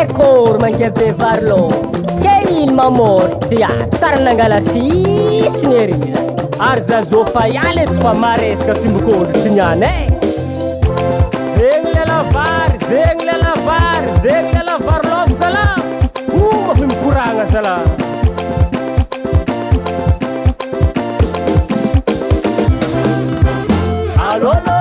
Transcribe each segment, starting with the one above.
Ekor mankepe varlo ke il mamors dia tarnangala sisiny ery ary zazo fa ialy eto fa maresaka timbokondro tignane zegny le lavary zegny le lavary zegny le lavary lôvo zala mafy mikoragna zala allo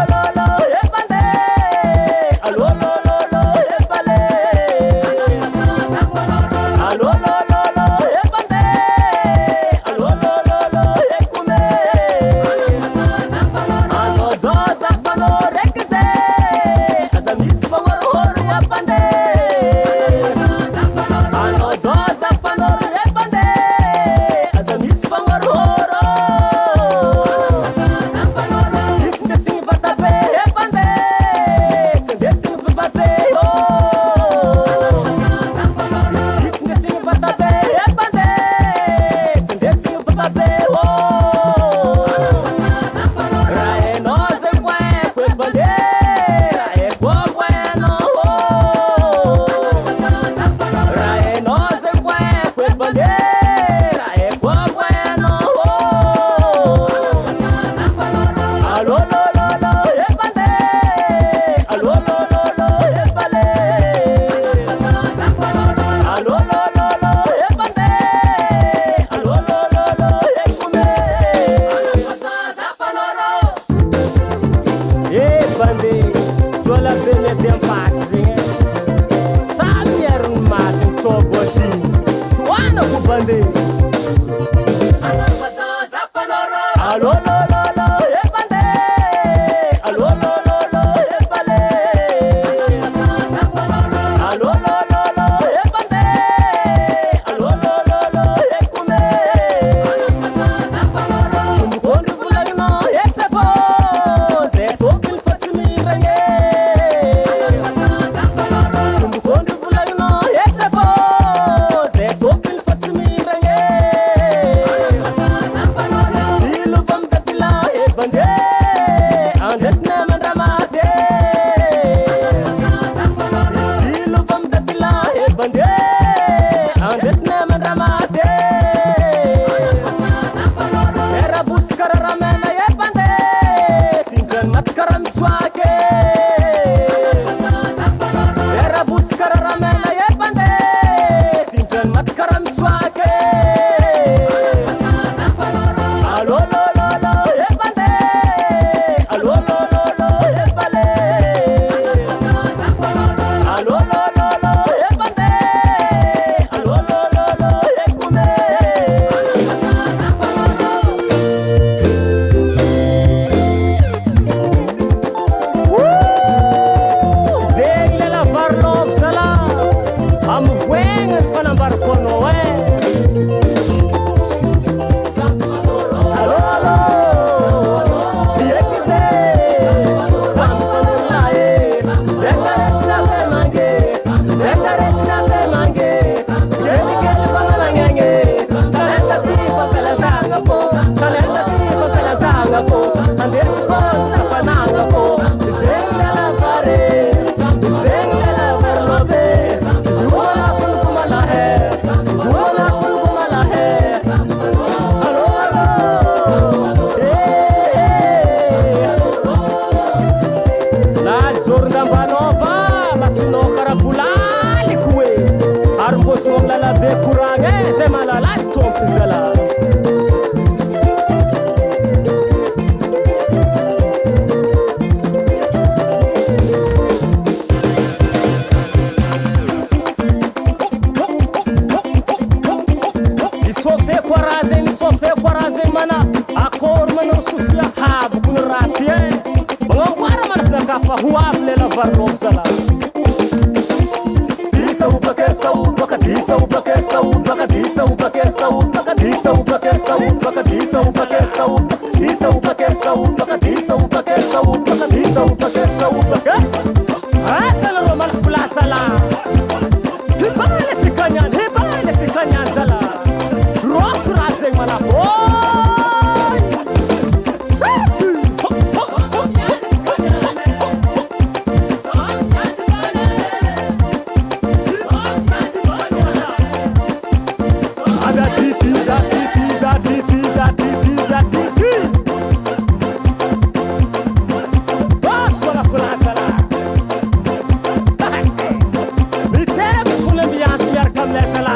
tamina zala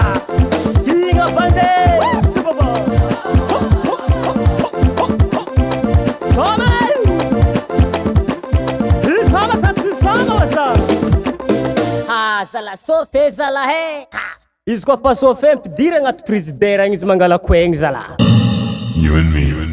igna bande tsubaba soma soma satsi soma wasa zala sofe zala he izy koa fa sofe ampidiragna anaty frigidaire agny izy mangala koegny zala You and me.